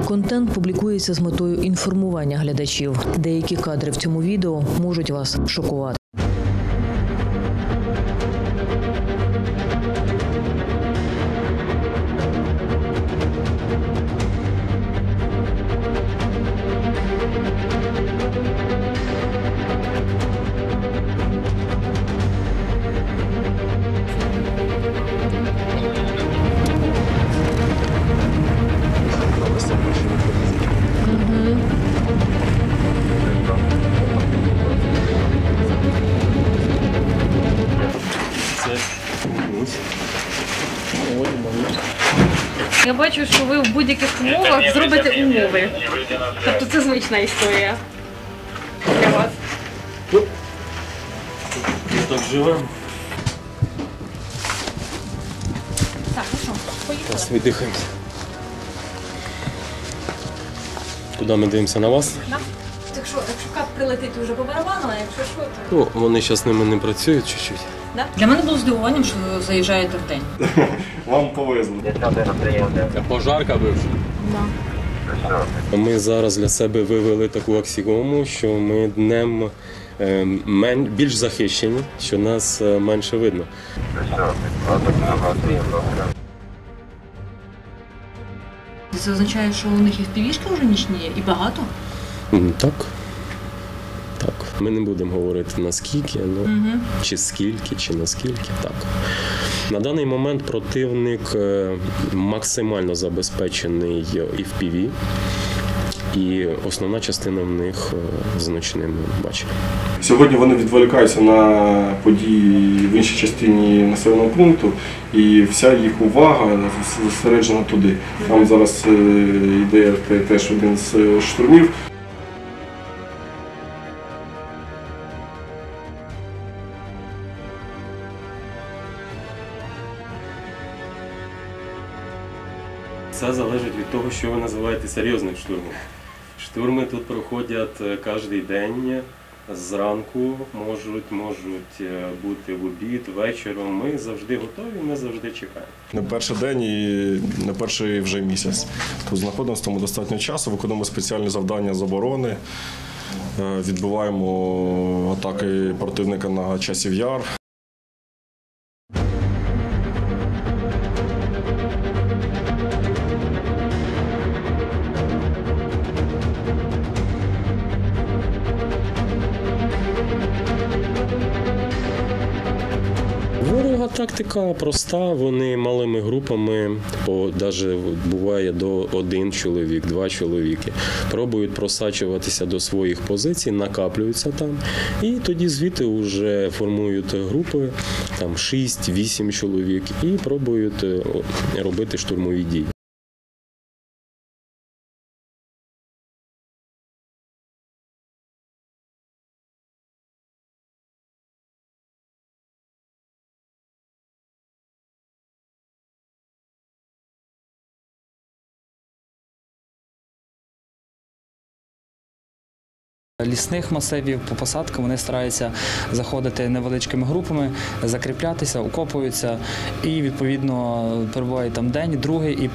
Контент публікується з метою інформування глядачів. Деякі кадри в цьому відео можуть вас шокувати. Я бачу, що ви в будь-яких умовах зробите умови. Тобто це звична історія для вас. Ми так живемо. Так, ну що, поїхали? Зараз віддихаємося. Куди ми дивимося, на вас? Так. Якщо кап прилетить вже по барабану, а якщо що, то... Ну, вони зараз ними не працюють чуть-чуть. Да? Для мене було здивуванням, що ви заїжджаєте в день. Вам повезло. Це пожарка бивша? Да. Ми зараз для себе вивели таку аксіому, що ми днем більш захищені, що нас менше видно. Це означає, що у них і впівішки вже нічні є? І багато? Так. Так. Ми не будемо говорити наскільки, чи скільки, чи наскільки. Так. На даний момент противник максимально забезпечений і в FPV, і основна частина в них з ночним баченням. Сьогодні вони відволікаються на події в іншій частині населеного пункту, і вся їх увага зосереджена туди. Там зараз йде теж один з штурмів. Це залежить від того, що ви називаєте серйозним штурмом. Штурми тут проходять кожен день, зранку можуть бути в обід, вечором. Ми завжди готові, ми завжди чекаємо. Не перший день і не перший вже місяць. Тут знаходимося, тому достатньо часу, виконуємо спеціальні завдання з оборони, відбиваємо атаки противника на Часів Яр. Ворога тактика проста, вони малими групами, навіть буває до 1 чоловік, 2 чоловіки, пробують просачуватися до своїх позицій, накаплюються там, і тоді звідти вже формують групи, там 6-8 чоловік, і пробують робити штурмові дії. Лісних масивів по посадкам вони стараються заходити невеличкими групами, закріплятися, окопуються і, відповідно, перебувають там день, другий і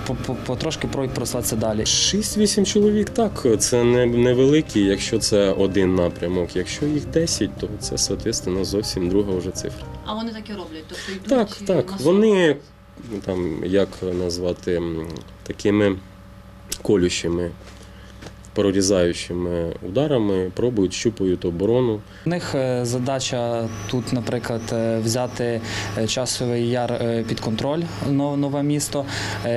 потрошки просуватися далі. 6-8 чоловік, так, це невеликі, якщо це один напрямок. Якщо їх 10, то це, соответственно, зовсім друга вже цифра. А вони так і роблять? Тобто йдуть Так. Вони, там, як назвати, такими колющими, прорізаючими ударами пробують, щупають оборону. У них задача тут, наприклад, взяти Часовий Яр під контроль, нове місто.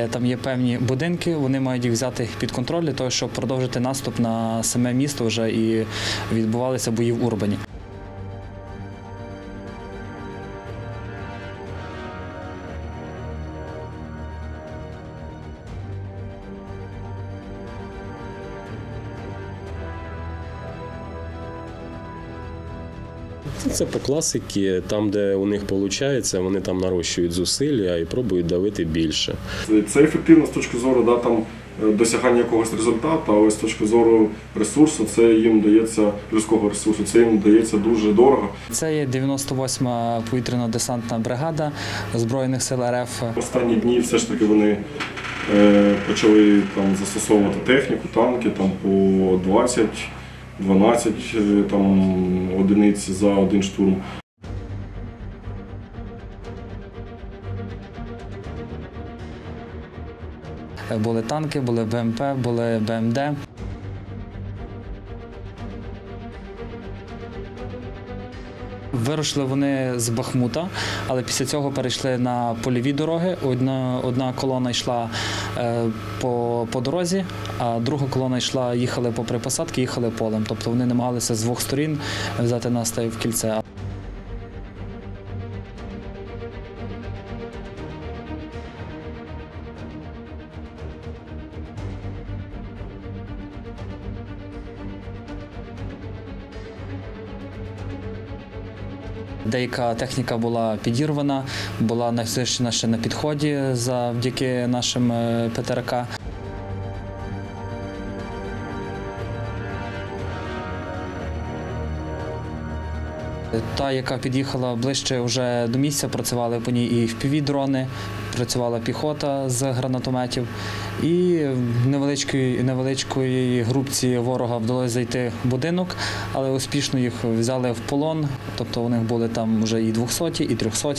Там є певні будинки, вони мають їх взяти під контроль для того, щоб продовжити наступ на саме місто вже і відбувалися бої в Урбані. Це по класиці, там, де у них виходить, вони там нарощують зусилля і пробують давити більше. Це ефективно з точки зору, там досягання якогось результату, але з точки зору ресурсу, це їм дається, людського ресурсу, це їм дається дуже дорого. Це є 98-ма повітряно-десантна бригада Збройних сил РФ. Останні дні все ж таки вони почали там застосовувати техніку, танки там по 20-12 там одиниць за один штурм. Були танки, були БМП, були БМД. Вирушили вони з Бахмута, але після цього перейшли на польові дороги. Одна колона йшла по дорозі, а друга колона їхали попри посадки, їхали полем. Тобто вони намагалися з двох сторін взяти нас в кільце. Деяка техніка була підірвана, була знищена ще на підході завдяки нашим ПТРК. Та, яка під'їхала ближче вже до місця, працювали по ній і FPV-дрони, працювала піхота з гранатометів. І в невеличкої групці ворога вдалося зайти в будинок, але успішно їх взяли в полон. Тобто у них були там вже і 200, і 300.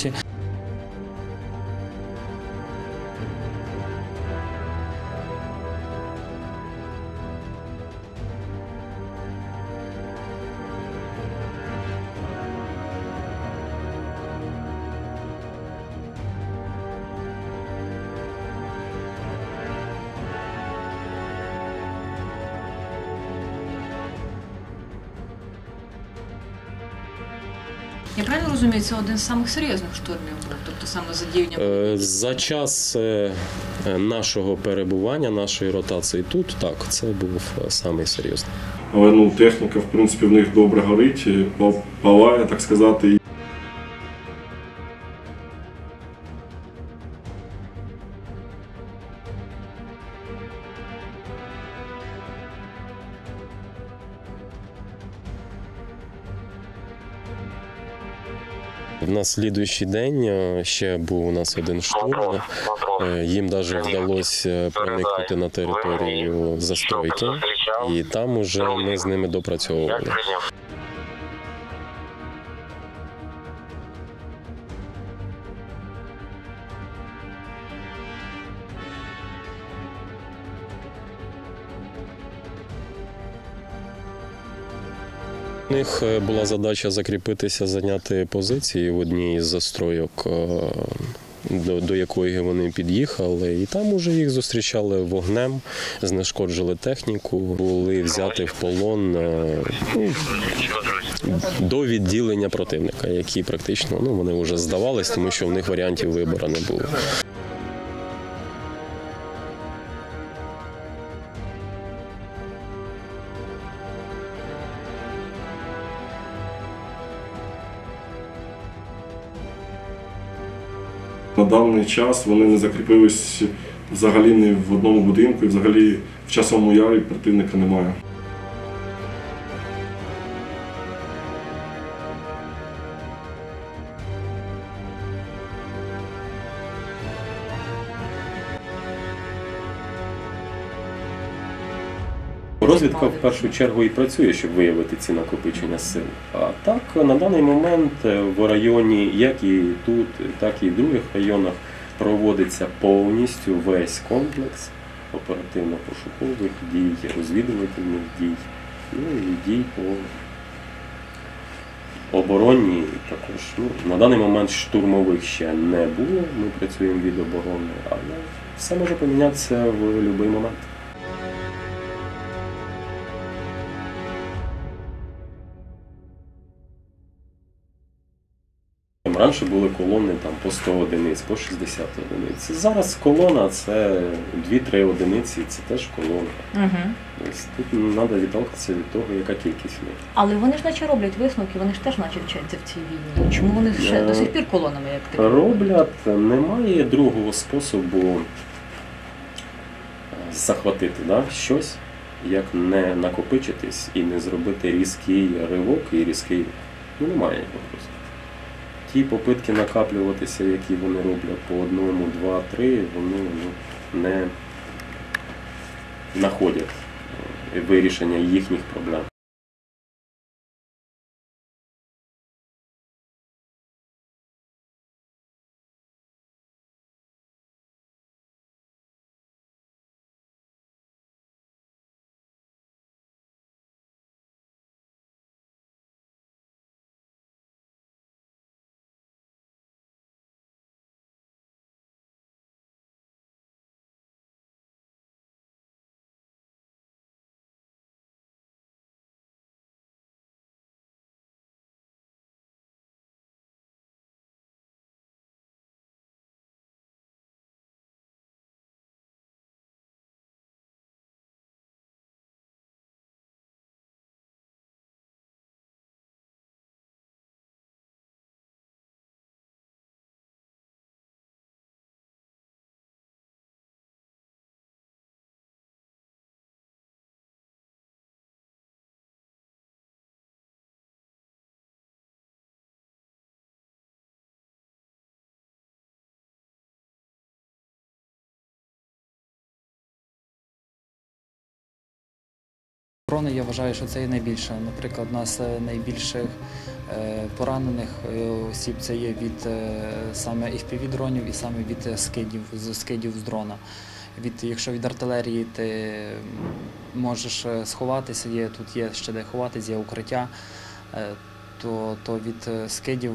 Я правильно розумію, це один з самих серйозних штурмів був, тобто саме задіяння? За час нашого перебування, нашої ротації тут, так, це був самий серйозний. Але техніка, в принципі, в них добре горить, палає, так сказати. На слідуючий день ще був у нас один штурм. Їм навіть вдалося проникнути на територію застройки, і там уже ми з ними допрацьовували. У них була задача закріпитися, зайняти позиції в одній із застройок, до якої вони під'їхали, і там уже їх зустрічали вогнем, знешкоджили техніку, були взяті в полон до відділення противника, які практично вони вже здавались, тому що в них варіантів вибору не було. На даний час вони не закріпились взагалі ні в одному будинку, і взагалі в Часовому Ярі противника немає. Розвідка в першу чергу і працює, щоб виявити ці накопичення сил. А так, на даний момент в районі, як і тут, так і в других районах, проводиться повністю весь комплекс оперативно-пошукових дій, розвідувальних дій, і дій по обороні також. На даний момент штурмових ще не було, ми працюємо від оборони, але все може помінятися в будь-який момент. Раніше були колони по 100 одиниць, по 60 одиниць. Зараз колона – це 2-3 одиниці, це теж колона. Угу. Тут треба відталкуватися від того, яка кількість в них. Але вони ж наче роблять висновки, вони ж теж наче вчаться в цій війні. Чому вони ще до сих пір колонами, як такі? Роблять, немає другого способу захватити, да, щось, як не накопичитись і не зробити різкий ривок і різкий. Ну, немає його просто. Ті попитки накаплюватися, які вони роблять по одному, два, три, вони не знаходять вирішення їхніх проблем. Дрони, я вважаю, що це є найбільше. Наприклад, у нас найбільших поранених осіб це є від саме FPV-дронів і саме від скидів з дрона. Якщо від артилерії ти можеш сховатися, тут є ще де ховатися, є укриття, то від скидів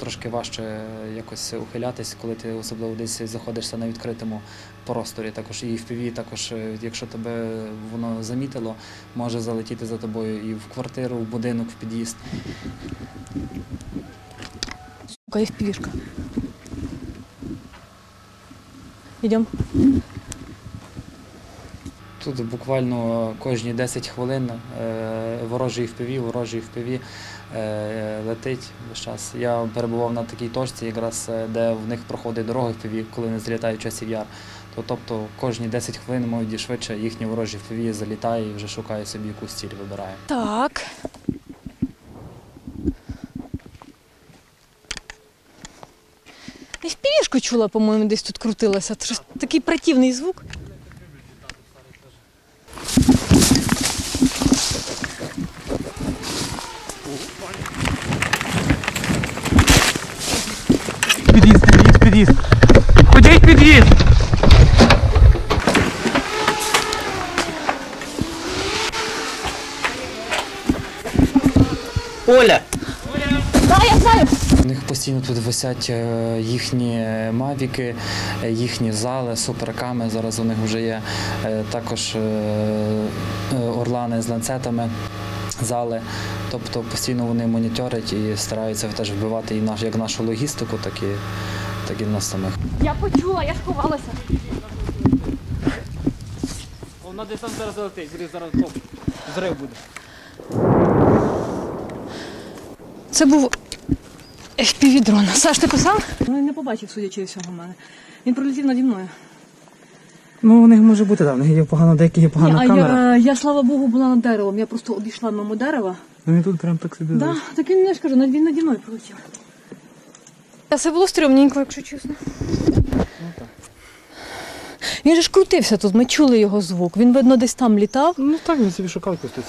трошки важче якось ухилятись, коли ти особливо десь знаходишся на відкритому просторі. Також і FPV, також, якщо тебе воно замітило, може залетіти за тобою і в квартиру, в будинок, в під'їзд. Сука, FPV-шка. Йдемо. Тут буквально кожні 10 хвилин ворожий FPV летить весь час. Я перебував на такій точці, якраз де в них проходить дорога FPV, коли вони злітають в часів яр. Тобто кожні 10 хвилин, мабуть, швидше їхні ворожі FPV залітає і вже шукає собі якусь ціль, вибирає. Так. FPV-шку чула, по-моєму, десь тут крутилася. Це ж такий противний звук. Під'їзд. Ходіть під'їзд! Оля! У них постійно тут висять їхні мавіки, їхні зали, суперками, зараз у них вже є також орлани з ланцетами, зали. Тобто постійно вони моніторять і стараються теж вбивати як нашу логістику, так і нас самих. Я почула, я сховалася. Вона десь там зараз залетить, зараз зрив буде. Це був FPV-дрон. Саш, ти писав? Ну, не побачив, судячи всього, мене. Він пролетів наді мною. Ну, у них може бути, так, у них є деякі є погана камера. Я, слава Богу, була над деревом. Я просто обійшла мимо дерева. Ну, він тут прям так собі Так, так він, я ж кажу, він наді мною пролетів. Це було стрьомненько, якщо чесно. Він же ж крутився тут, ми чули його звук. Він, видно, десь там літав. Ну так, він собі шукав якусь тут.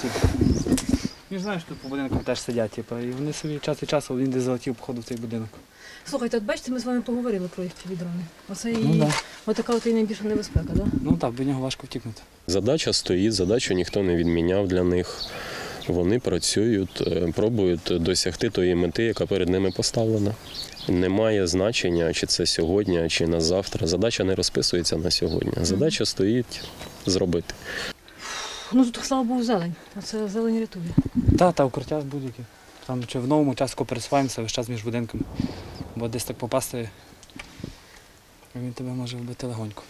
Він знає, що тут по будинкам теж сидять, і вони собі час від часу, він десь залетів, походу, в цей будинок. Слухайте, от бачите, ми з вами поговорили про FPV-дрони. Оце і отака от і найбільша небезпека, так? Ну так, від нього важко втікнути. Задача стоїть, задачу ніхто не відміняв для них. Вони працюють, пробують досягти тої мети, яка перед ними поставлена. Немає значення, чи це сьогодні, чи на завтра. Задача не розписується на сьогодні. Задача стоїть зробити. Ну тут, слава Богу, зелень. Оце зелень рятує. Та укриття будь-які. Там чи в новому частку пересуваємося весь час між будинками. Бо десь так попасти, він тебе може вбити легонько.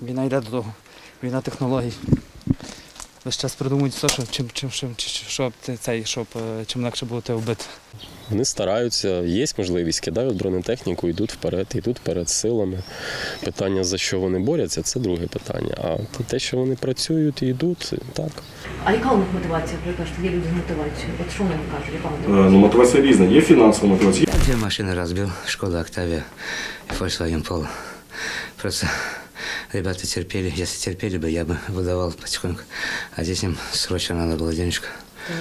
Війна йде до того. Війна технологій. Весь час придумують все, щоб чим легше було тебе вбити. Вони стараються, є можливість, кидають бронетехніку, йдуть вперед силами. Питання, за що вони борються, це друге питання. А те, що вони працюють і йдуть, так. А яка у них мотивація? Ви кажете, є люди з мотивацією. От що вони кажуть, яка мотивація? Мотивація різна, є фінансова мотивація. Я 2 машины разбил, Шкода Октавия и Volkswagen Polo. Просто ребята терпели, если терпели бы, я бы выдавал потихоньку. А здесь им срочно надо было денежку.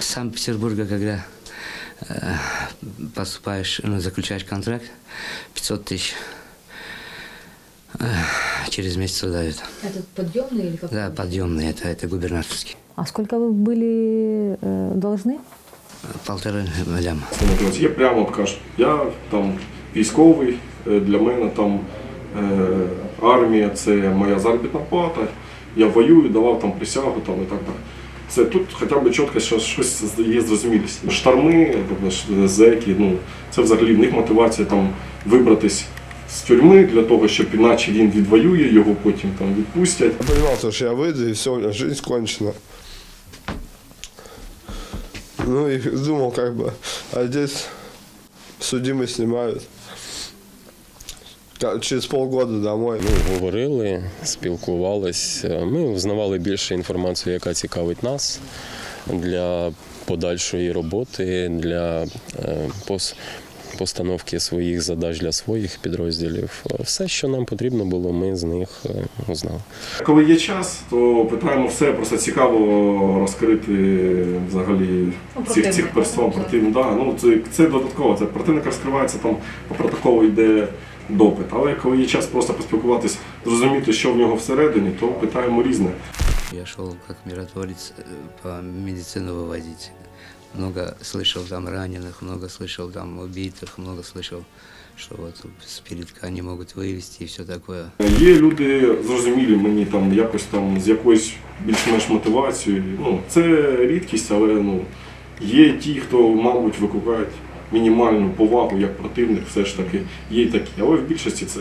С Санкт-Петербурга, когда поступаешь, заключаешь контракт, 500 тысяч, через месяц выдают. Это подъемный или как? Да, подъемный, это губернаторский. А сколько вы были должны? 1,5 ляма. Є прямо от кажуть, я там військовий, для мене там армія це моя заробітна плата, я воюю, давав там присягу там, і так далі. Це тут хоча б чітко щось є зрозумілість. Штарми, тобто зеки, це взагалі в них мотивація там вибратись з тюрми для того, щоб іначе він відвоює, його потім там відпустять. Я розумів, що я вийду і все, у мене життя кончена. Ну и думал, как бы, а здесь судимые снимают. Через полгода домой. Ми говорили, спілкувались, ми узнавали більше інформацію, яка цікавить нас для подальшої роботи, для постановки своїх задач для своїх підрозділів. Все, що нам потрібно було, ми з них узнали. Коли є час, то питаємо все, просто цікаво розкрити взагалі цих персон противників. Да, це додатково, це противник розкривається, там по протоколу йде допит. Але коли є час просто поспілкуватись, зрозуміти, що в нього всередині, то питаємо різне. Я шел как миротворец по медицину вывозить. Много слышал там раненых, много слышал там убитых, много слышал, что вот с передка не могут вывести и все такое. Є люди, зрозумілі мені там якось там з якоюсь більш-менш мотивацією. Це рідкість, але є ті, хто, мабуть, викликають мінімальну повагу як противник, все ж таки є й такі. Але в більшості це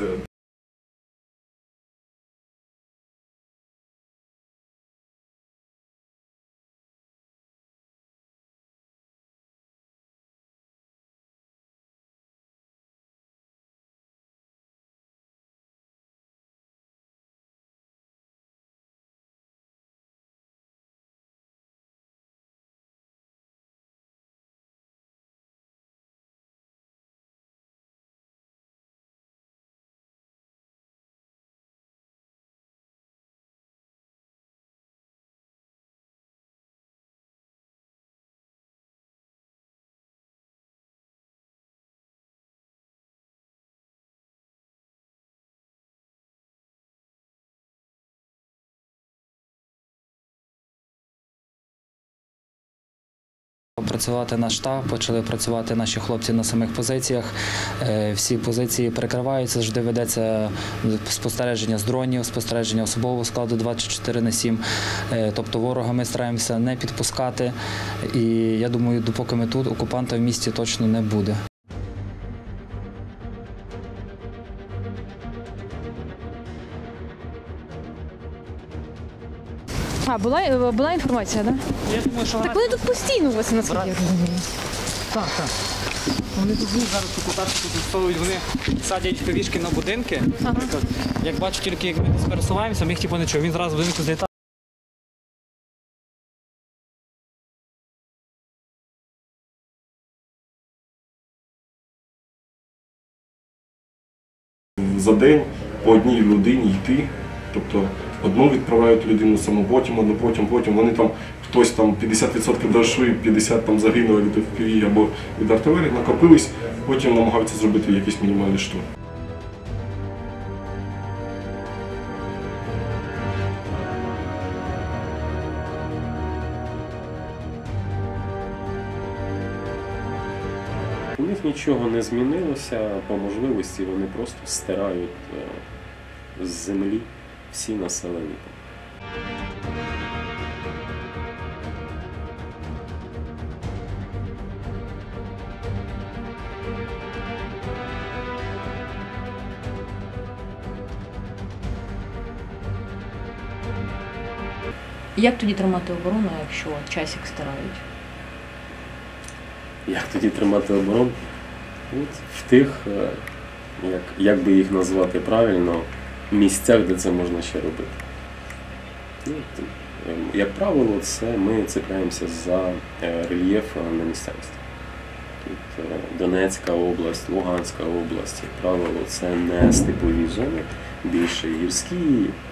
Працювати наш штаб, почали працювати наші хлопці на самих позиціях. Всі позиції перекриваються, завжди ведеться спостереження з дронів, спостереження особового складу 24/7. Тобто ворога ми стараємося не підпускати. І я думаю, допоки ми тут, окупанта в місті точно не буде. А, була інформація, так? Я думаю, що Так вони тут постійно у вас, наскільки я розумію. Так. Вони тут зараз окупацію тут відстоюють, вони садять пивішки на будинки. Наприклад, як бачу, тільки як ми десь пересуваємося, ми їх не чуємо. Він зразу в будинку злітає. за день по одній людині йти, тобто одну відправляють людину саму, потім одну, потім вони там, хтось там 50% дійшли, 50% там загинули від FPV або від артилерії, накопились, потім намагаються зробити якийсь мінімальний штурм. У них нічого не змінилося, по можливості вони просто стирають з землі всі населені пункти. Як тоді тримати оборону, якщо часик стирають? Як тоді тримати оборону? От в тих, як би їх назвати правильно, місцях, де це можна ще робити. Ну, як правило, ми цепляємося за рельєф на місцевості. Тут Донецька область, Луганська область, як правило, це не степові зони, більше гірські,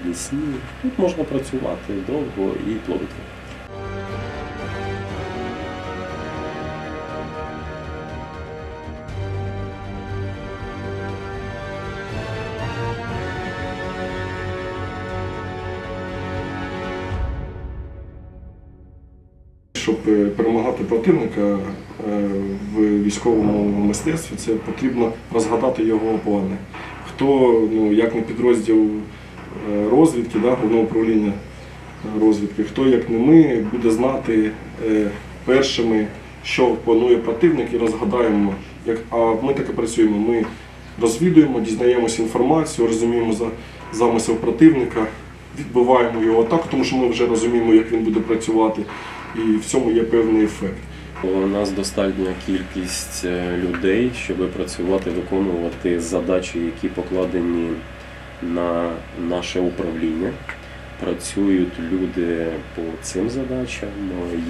лісні. Тут можна працювати довго і плодотворно. Щоб перемагати противника в військовому мистецтві, це потрібно розгадати його плани. Хто, як не підрозділ розвідки, головного управління розвідки, хто, як не ми, буде знати першими, що планує противник, і розгадаємо. А ми так і працюємо. Ми розвідуємо, дізнаємося інформацію, розуміємо замисел противника, відбиваємо його атаку, тому що ми вже розуміємо, як він буде працювати. І в цьому є певний ефект. У нас достатня кількість людей, щоб працювати, виконувати задачі, які покладені на наше управління. Працюють люди по цим задачам.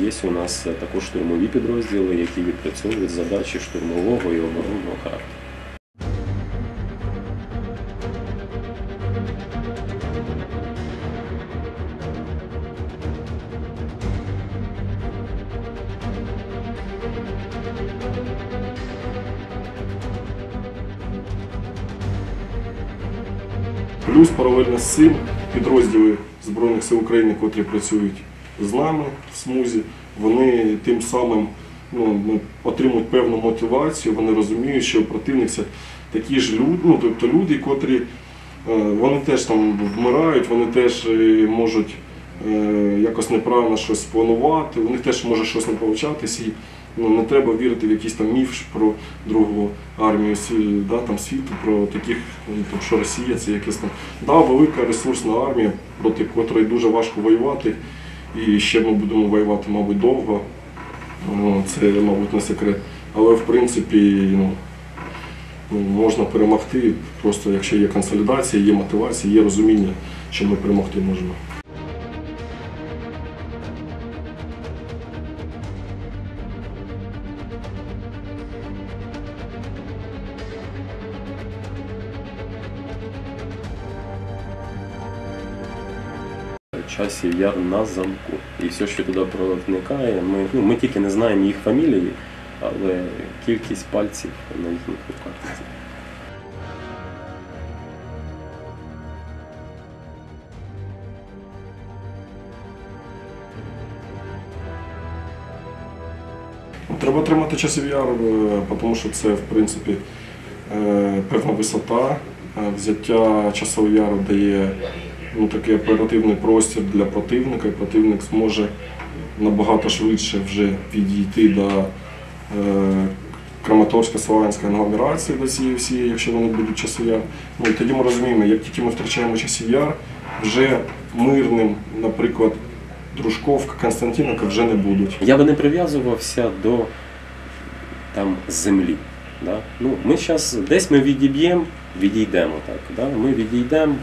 Є у нас також штурмові підрозділи, які відпрацьовують задачі штурмового і оборонного характеру. Плюс паралельно з цим підрозділи Збройних сил України, котрі працюють з нами в смузі, вони тим самим отримують певну мотивацію, вони розуміють, що противник це такі ж люди, тобто люди, котрі вони теж там вмирають, вони теж можуть якось неправильно щось планувати, у них теж може щось не получатись. Не треба вірити в якийсь там міф про Другу армію світу, про таких, що Росія це якась там велика ресурсна армія, проти котрої дуже важко воювати. І ще ми будемо воювати, мабуть, довго. Це, мабуть, не секрет. Але, в принципі, можна перемогти, просто якщо є консолідація, є мотивація, є розуміння, що ми перемогти можемо. Часів Яр на замку. І все, що туди проникає, ми тільки не знаємо їх фамілії, але кількість пальців на їхніх руках. Треба тримати Часів Яр, тому що це, в принципі, певна висота. Взяття Часового Яру дає такий оперативний простір для противника, і противник зможе набагато швидше вже підійти до Краматорсько-Слов'янської агломерації, до цієї всієї, якщо вони будуть Часів Яр. І тоді ми розуміємо, як тільки ми втрачаємо Часів Яр, вже мирним, наприклад, Дружковка, Константиновка вже не будуть. Я би не прив'язувався до землі. Да? Ми зараз десь ми відійдемо. Да? Ми відійдемо,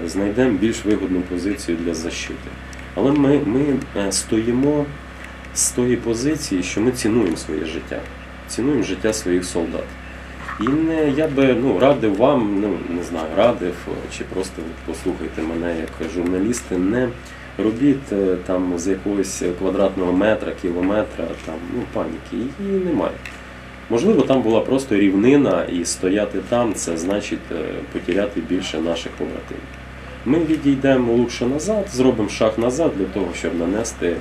знайдемо більш вигідну позицію для защити. Але ми стоїмо з тої позиції, що ми цінуємо своє життя, цінуємо життя своїх солдат. І я би радив вам, радив, чи просто послухайте мене як журналісти, не робіть з якогось квадратного метра, кілометра паніки. Її немає. Можливо, там була просто рівнина, і стояти там – це значить потеряти більше наших побратимів. Ми відійдемо лучше назад, зробимо шаг назад для того, щоб нанести,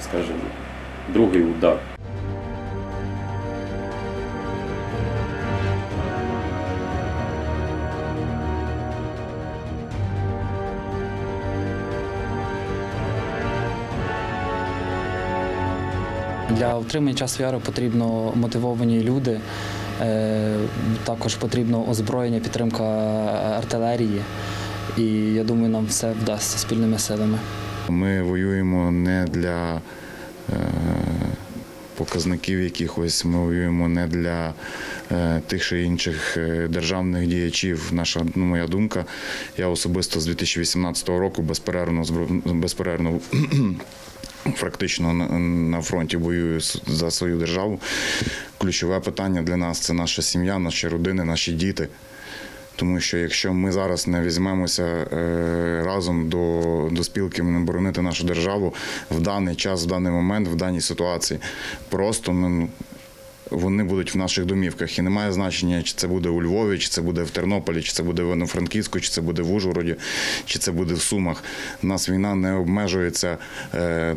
скажімо, другий удар. Для отримання Часу Яру потрібно мотивовані люди, також потрібно озброєння, підтримка артилерії. І я думаю, нам все вдасться спільними силами. Ми воюємо не для показників якихось, ми воюємо не для тих чи інших державних діячів. Моя думка, я особисто з 2018 року безперервно практично на фронті воюю за свою державу. Ключове питання для нас – це наша сім'я, наші родини, наші діти. Тому що якщо ми зараз не візьмемося разом до спілки боронити нашу державу в даний час, в даний момент, в даній ситуації, просто вони будуть в наших домівках. І немає значення, чи це буде у Львові, чи це буде в Тернополі, чи це буде в Івано-Франківську, чи це буде в Ужгороді, чи це буде в Сумах. У нас війна не обмежується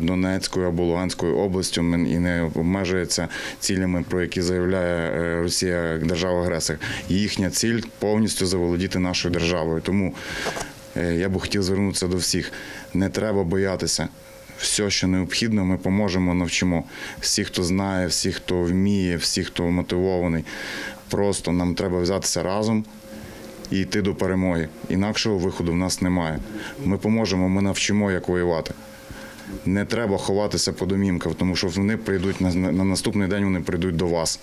Донецькою або Луганською областю і не обмежується цілями, про які заявляє Росія як держава-агресор. Їхня ціль – повністю заволодіти нашою державою. Тому я б хотів звернутися до всіх. Не треба боятися. Все, що необхідно, ми поможемо, навчимо. Всі, хто знає, всі, хто вміє, всі, хто мотивований. Просто нам треба взятися разом і йти до перемоги. Інакшого виходу в нас немає. Ми поможемо, ми навчимо, як воювати. Не треба ховатися по домівкам, тому що вони прийдуть на наступний день, вони прийдуть до вас.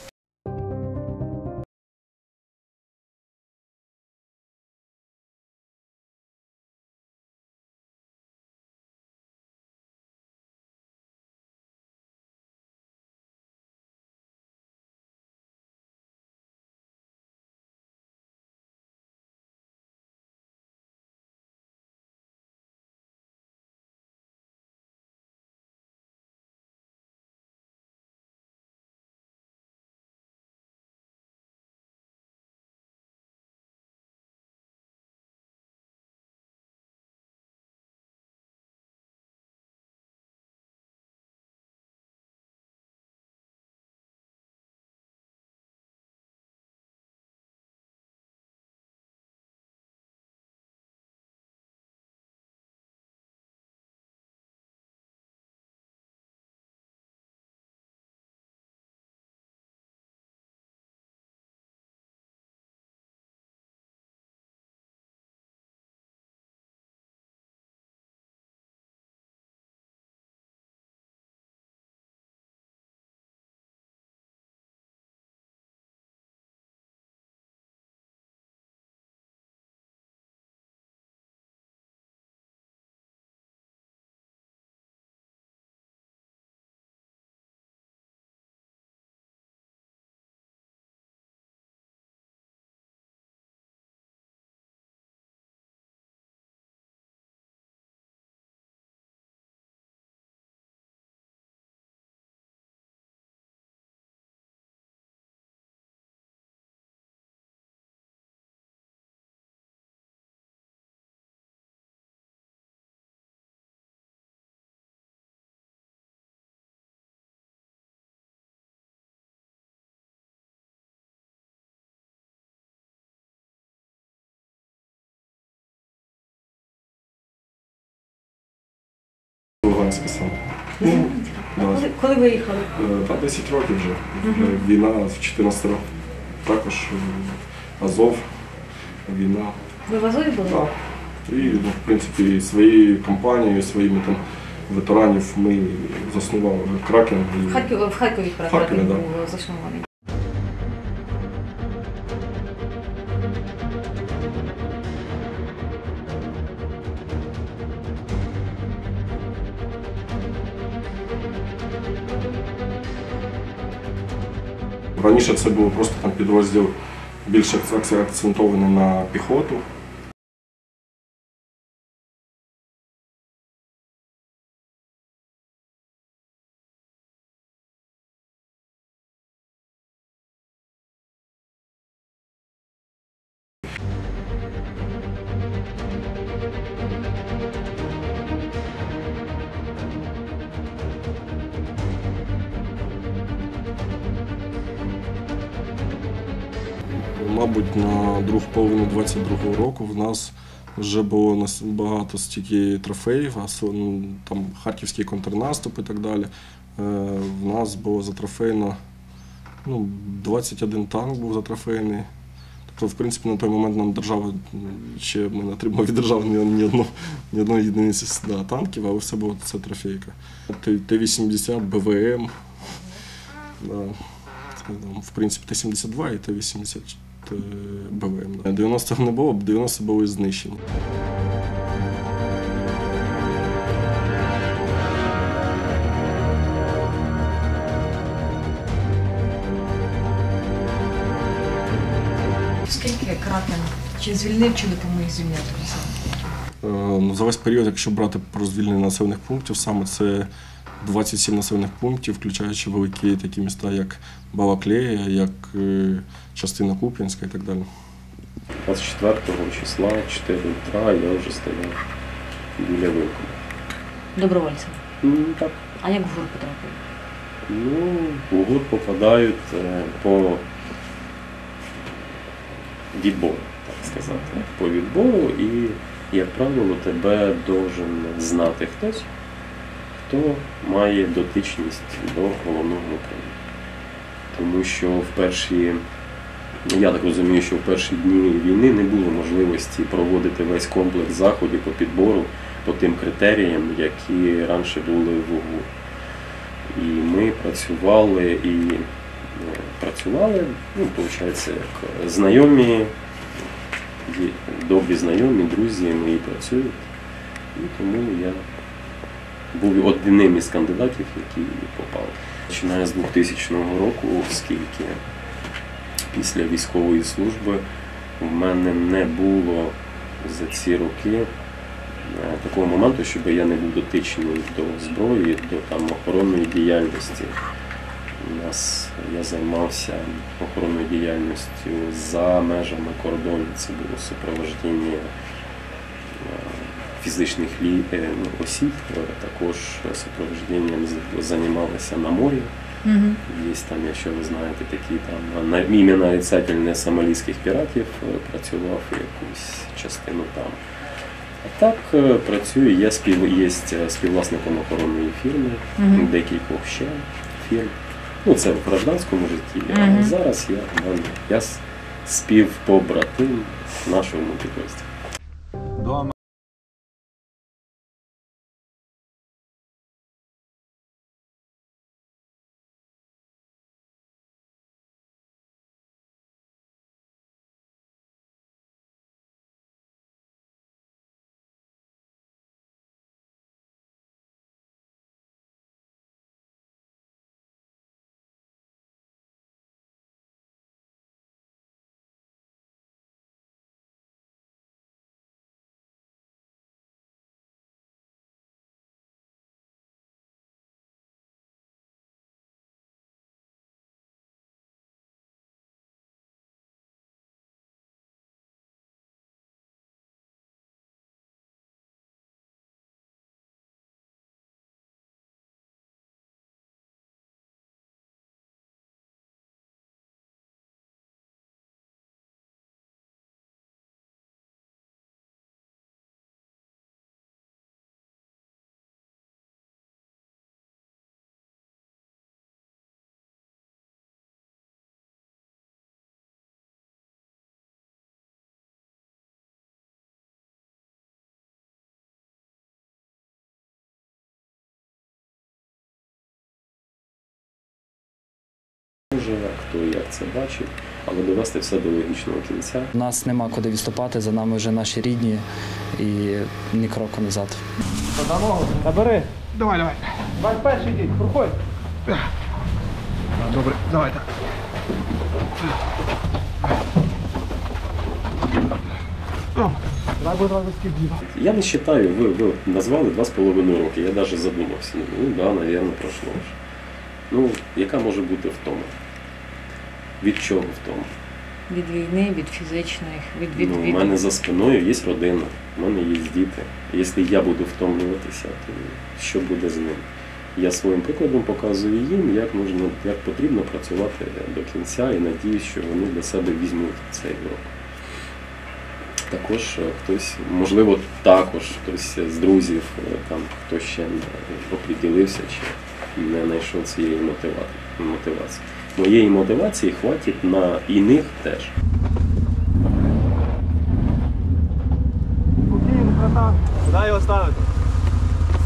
Луганська сам. Коли виїхали? Та 10 років вже. Війна з 2014 року. Також Азов, війна. Ви в Азові були? Так. І, в принципі, своєю компанією, своїми там ветеранів ми заснували Кракен. В Харкові Кракен був заснований. Раніше це було просто там підрозділ більше акцентований на піхоту. Мабуть, на другу половину 22-го року в нас вже було багато стільки трофеїв, там харківський контрнаступ і так далі. В нас було затрофейно, 21 танк був затрофейний, То, в принципі, на той момент нам держава, ще ми не отримали від держави ні одної єдиниці танків, але все було це трофейка. Т-80, БВМ, в принципі, Т-72 і Т-80 БВМ. 90-х не було, 90-х були знищені. Скільки Кракен? Чи звільнив, чи допоміг звільняти населення? За весь період, якщо брати про звільнення населених пунктів, саме це 27 населених пунктів, включаючи великі такі міста, як Балаклея, як частина Куп'янська і так далі. 24 числа, 4 утра, я вже стояв біля вилку. Добровольцем? Так. А як в ГУР потрапив? В ГУР попадають по відбору, так сказати. По відбору і, як правило, тебе должен знати хтось, хто має дотичність до головного управління. Тому що я так розумію, що в перші дні війни не було можливості проводити весь комплекс заходів по підбору по тим критеріям, які раніше були в ГУР. І ми працювали, виходить, як знайомі, добрі знайомі, друзі мої працюють. І тому я був одним із кандидатів, які попали. Починаю з 2000 року, оскільки після військової служби в мене не було за ці роки такого моменту, щоб я не був дотичний до зброї, до охоронної діяльності. Я займався охоронною діяльністю за межами кордону. Це було супроводження фізичних осіб, також супроводженням займалися на морі. Є там, якщо ви знаєте, такі там ім'я нарицательне сомалійських піратів, працював якусь частину там. А так працюю, я є співвласником охоронної фірми, декількох ще фірм. Це в гражданському житті, а зараз я співпобратим нашого мультипольства. Хто як це бачить, але довести все до логічного кінця. У нас нема куди відступати, за нами вже наші рідні і ні кроку назад. На ногу, набери. Давай. Давай перший йди, проходь. Добре, давай так. Я не вважаю, ви назвали 2,5 роки, я навіть задумався. Мабуть, пройшло вже. Яка може бути втома? Від чого втома? Від війни, від фізичних, У мене за спиною є родина, у мене є діти. Якщо я буду втомлюватися, то що буде з ним? Я своїм прикладом показую їм, як потрібно працювати до кінця і надіюсь, що вони для себе візьмуть цей урок. Також хтось, можливо, хтось з друзів, хто ще не оприділився чи не знайшов цієї мотивації. Моєї мотивації хватить на іних теж. Куди його ставити?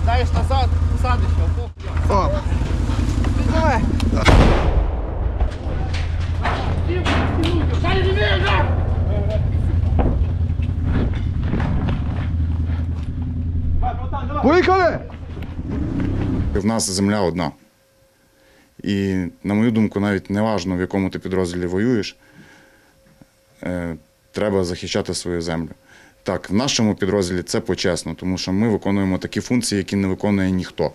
Ставиш назад, садиш його. О. Давай. Поїхали! В нас земля одна. І, на мою думку, навіть не важливо, в якому ти підрозділі воюєш, треба захищати свою землю. Так, в нашому підрозділі це почесно, тому що ми виконуємо такі функції, які не виконує ніхто.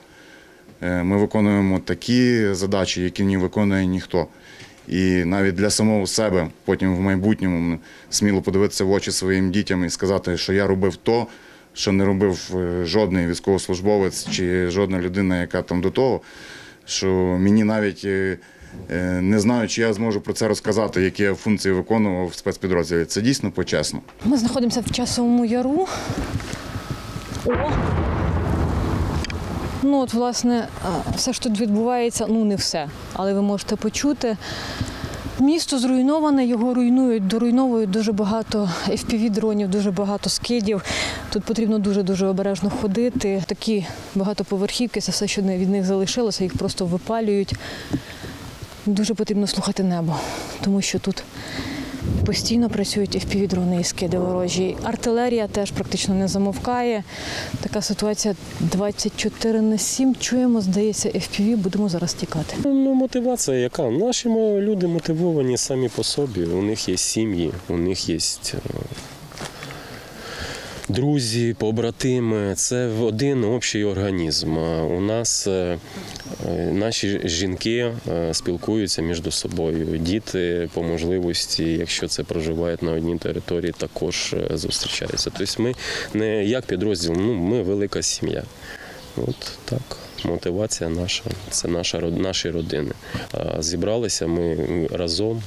Ми виконуємо такі задачі, які не виконує ніхто. І навіть для самого себе потім в майбутньому сміло подивитися в очі своїм дітям і сказати, що я робив то, що не робив жодний військовослужбовець чи жодна людина, яка там до того, що мені навіть не знаю, чи я зможу про це розказати, які я функції виконував в спецпідрозділі. Це дійсно почесно. Ми знаходимося в Часовому Яру. Ну от, власне, все, що тут відбувається, ну не все, але ви можете почути. Місто зруйноване, його руйнують, доруйновують дуже багато FPV-дронів, дуже багато скидів. Тут потрібно дуже-дуже обережно ходити. Такі багатоповерхівки, це все, що від них залишилося, їх просто випалюють. Дуже потрібно слухати небо, тому що тут постійно працюють FPV-дрони і скиди ворожі. Артилерія теж практично не замовкає. Така ситуація 24/7. Чуємо, здається, FPV, будемо зараз тікати. Ну, мотивація яка? Наші люди мотивовані самі по собі. У них є сім'ї, у них є друзі, побратими. Це один общий організм. У нас наші жінки спілкуються між собою. Діти по можливості, якщо це проживають на одній території, також зустрічаються. Тобто ми не як підрозділ, ми велика сім'я. От так. Мотивація наша, це наші родини. Зібралися ми разом,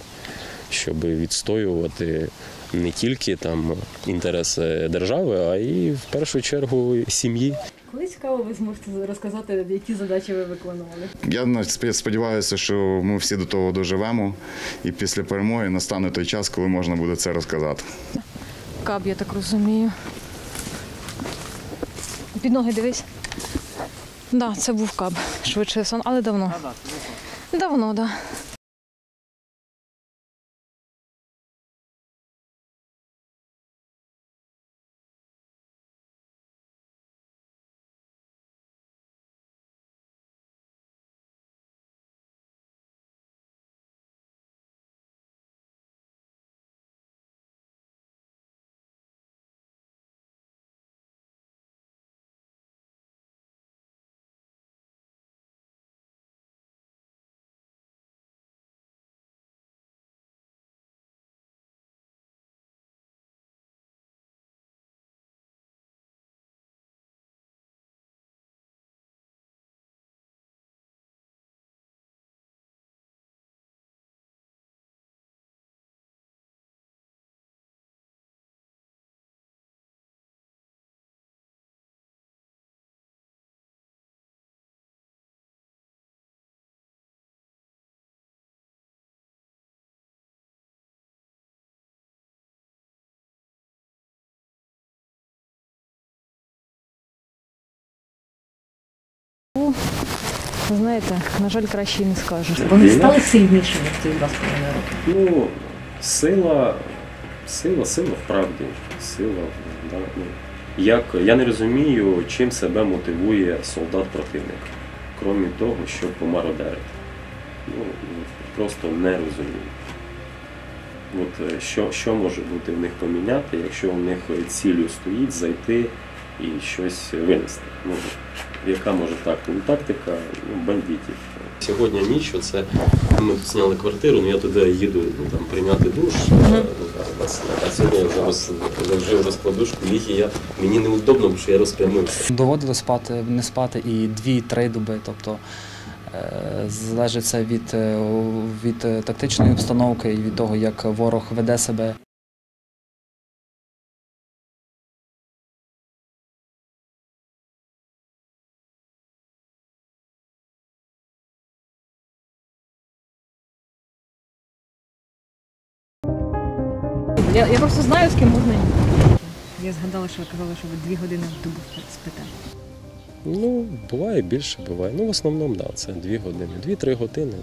щоб відстоювати не тільки там інтереси держави, а й в першу чергу сім'ї. Коли цікаво, ви зможете розказати, які задачі ви виконували? Я сподіваюся, що ми всі до того доживемо, і після перемоги настане той час, коли можна буде це розказати. Каб, я так розумію. Під ноги дивись. Так, да, це був каб, швидше сон, але давно. Давно, так. Да. Знаєте, на жаль, краще і не скажеш. Вони стали сильнішими в ці 2,5 роки? Ну, сила в правді. Сила, да, ну. Я не розумію, чим себе мотивує солдат противника, крім того, щоб помародерити. Ну, просто не розумію. От, що може бути в них поміняти, якщо у них ціллю стоїть зайти і щось винести. Ну, яка може тактика бандитів. Сьогодні ніч, ми тут зняли квартиру, я туди їду прийняти душ. А сьогодні я заложив розкладушку, ліг, і мені неудобно, бо що я розпрямився. Доводилось не спати і 2-3 доби, тобто залежить це від тактичної обстановки і від того, як ворог веде себе. Я просто знаю, з ким можна їхати. Я згадала, що ви казали, що ви 2 години в добу спите. Ну, буває більше, буває. Ну, в основному, так, це 2 години, 2-3 години.